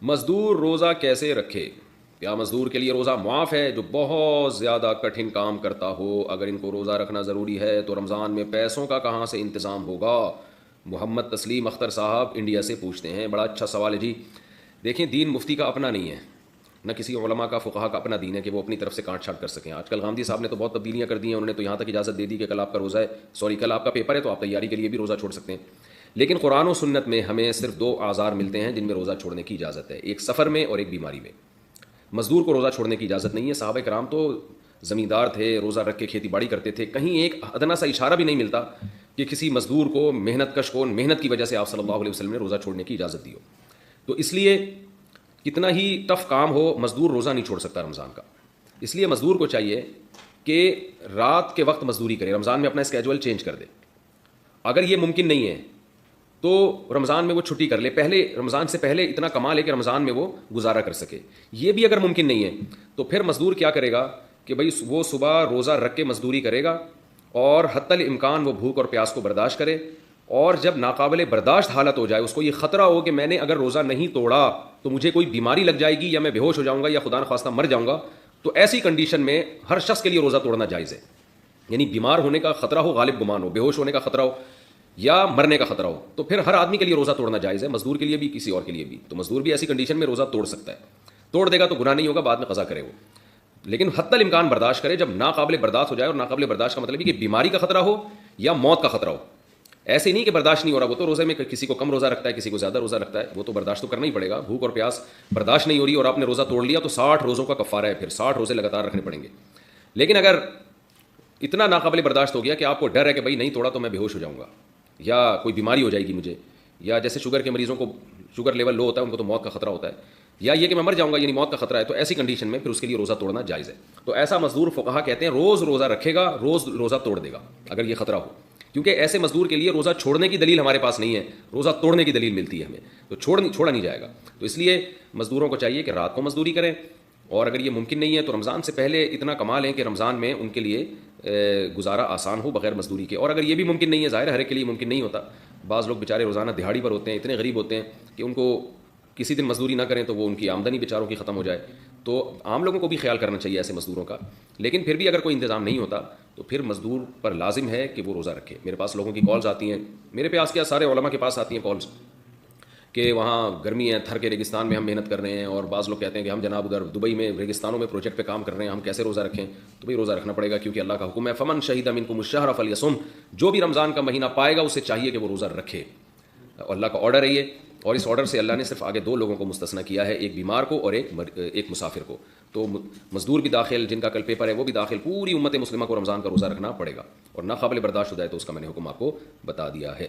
مزدور روزہ کیسے رکھے؟ کیا مزدور کے لیے روزہ معاف ہے جو بہت زیادہ کٹھن کام کرتا ہو؟ اگر ان کو روزہ رکھنا ضروری ہے تو رمضان میں پیسوں کا کہاں سے انتظام ہوگا؟ محمد تسلیم اختر صاحب انڈیا سے پوچھتے ہیں. بڑا اچھا سوال ہے جی. دیکھیں دین مفتی کا اپنا نہیں ہے، نہ کسی علماء کا فقہا کا اپنا دین ہے کہ وہ اپنی طرف سے کاٹ چھانٹ کر سکیں. آج کل غامدی صاحب نے تو بہت تبدیلیاں کر دی ہیں. انہوں نے تو یہاں تک اجازت دے دی کہ کل آپ کا روزہ ہے، کل آپ کا پیپر ہے تو آپ تیاری کے لیے بھی روزہ چھوڑ سکتے ہیں. لیکن قرآن و سنت میں ہمیں صرف دو اعذار ملتے ہیں جن میں روزہ چھوڑنے کی اجازت ہے، ایک سفر میں اور ایک بیماری میں. مزدور کو روزہ چھوڑنے کی اجازت نہیں ہے. صحابہ کرام تو زمیندار تھے، روزہ رکھ کے کھیتی باڑی کرتے تھے. کہیں ایک ادنا سا اشارہ بھی نہیں ملتا کہ کسی مزدور کو، محنت کش کو، محنت کی وجہ سے آپ صلی اللہ علیہ وسلم نے روزہ چھوڑنے کی اجازت دی ہو. تو اس لیے کتنا ہی ٹف کام ہو، مزدور روزہ نہیں چھوڑ سکتا رمضان کا. اس لیے مزدور کو چاہیے کہ رات کے وقت مزدوری کرے، رمضان میں اپنا اسکیجول چینج کر دے. اگر یہ ممکن نہیں ہے تو رمضان میں وہ چھٹی کر لے، پہلے رمضان سے پہلے اتنا کما لے کہ رمضان میں وہ گزارا کر سکے. یہ بھی اگر ممکن نہیں ہے تو پھر مزدور کیا کرے گا کہ بھائی وہ صبح روزہ رکھ کے مزدوری کرے گا اور حتی الامکان وہ بھوک اور پیاس کو برداشت کرے. اور جب ناقابل برداشت حالت ہو جائے، اس کو یہ خطرہ ہو کہ میں نے اگر روزہ نہیں توڑا تو مجھے کوئی بیماری لگ جائے گی یا میں بے ہوش ہو جاؤں گا یا خدا نخواستہ مر جاؤں گا، تو ایسی کنڈیشن میں ہر شخص کے لیے روزہ توڑنا جائز ہے. یعنی بیمار ہونے کا خطرہ ہو، غالب گمان ہو، بے ہوش ہونے کا خطرہ ہو یا مرنے کا خطرہ ہو، تو پھر ہر آدمی کے لیے روزہ توڑنا جائز ہے، مزدور کے لیے بھی کسی اور کے لیے بھی. تو مزدور بھی ایسی کنڈیشن میں روزہ توڑ سکتا ہے. توڑ دے گا تو گناہ نہیں ہوگا، بعد میں قضا کرے وہ. لیکن حتی الامکان برداشت کرے. جب ناقابل برداشت ہو جائے، اور ناقابل برداشت کا مطلب ہے کہ بیماری کا خطرہ ہو یا موت کا خطرہ ہو. ایسے نہیں کہ برداشت نہیں ہو رہا، وہ تو روزے میں کسی کو کم روزہ رکھتا ہے، کسی کو زیادہ روزہ رکھتا ہے، وہ تو برداشت تو کرنا ہی پڑے گا. بھوک اور پیاس برداشت نہیں ہو رہی اور آپ نے روزہ توڑ لیا تو 60 روزوں کا کفارہ ہے، پھر 60 روزے لگاتار رکھنے پڑیں گے. لیکن اگر اتنا ناقابل برداشت ہو گیا کہ آپ کو ڈر ہے کہ بھائی نہیں توڑا تو میں بے ہوش ہو جاؤں گا یا کوئی بیماری ہو جائے گی مجھے، یا جیسے شوگر کے مریضوں کو شوگر لیول لو ہوتا ہے، ان کو تو موت کا خطرہ ہوتا ہے، یا یہ کہ میں مر جاؤں گا یعنی موت کا خطرہ ہے، تو ایسی کنڈیشن میں پھر اس کے لیے روزہ توڑنا جائز ہے. تو ایسا مزدور فقہا کہتے ہیں روز روزہ رکھے گا، روز روزہ توڑ دے گا اگر یہ خطرہ ہو. کیونکہ ایسے مزدور کے لیے روزہ چھوڑنے کی دلیل ہمارے پاس نہیں ہے، روزہ توڑنے کی دلیل ملتی ہے ہمیں، تو چھوڑا نہیں جائے گا. تو اس لیے مزدوروں کو چاہیے کہ رات کو مزدوری کریں، اور اگر یہ ممکن نہیں ہے تو رمضان سے پہلے اتنا کما لیں کہ رمضان میں ان کے لیے گزارا آسان ہو بغیر مزدوری کے. اور اگر یہ بھی ممکن نہیں ہے، ظاہر ہے ہر ایک کے لیے ممکن نہیں ہوتا، بعض لوگ بیچارے روزانہ دہاڑی پر ہوتے ہیں، اتنے غریب ہوتے ہیں کہ ان کو کسی دن مزدوری نہ کریں تو وہ ان کی آمدنی بیچاروں کی ختم ہو جائے. تو عام لوگوں کو بھی خیال کرنا چاہیے ایسے مزدوروں کا. لیکن پھر بھی اگر کوئی انتظام نہیں ہوتا تو پھر مزدور پر لازم ہے کہ وہ روزہ رکھے. میرے پاس لوگوں کی کالز آتی ہیں، میرے پاس کیا سارے علماء کے پاس آتی ہیں کالز کہ وہاں گرمی ہے، تھر کے ریگستان میں ہم محنت کر رہے ہیں، اور بعض لوگ کہتے ہیں کہ ہم جناب ادھر دبئی میں ریگستانوں میں پروجیکٹ پہ کام کر رہے ہیں، ہم کیسے روزہ رکھیں؟ تو بھائی روزہ رکھنا پڑے گا کیونکہ اللہ کا حکم ہے فمن شہید منکم الشہر فلیصم. جو بھی رمضان کا مہینہ پائے گا اسے چاہیے کہ وہ روزہ رکھے. اللہ کا آرڈر ہے یہ، اور اس آرڈر سے اللہ نے صرف آگے دو لوگوں کو مستثنیٰ کیا ہے، ایک بیمار کو اور ایک مسافر کو. تو مزدور بھی داخل، جن کا کل پیپر ہے وہ بھی داخل. پوری امت مسلمہ کو رمضان کا روزہ رکھنا پڑے گا، اور ناقابل برداشت ہو جائے تو اس کا میں نے حکم آپ کو بتا دیا ہے.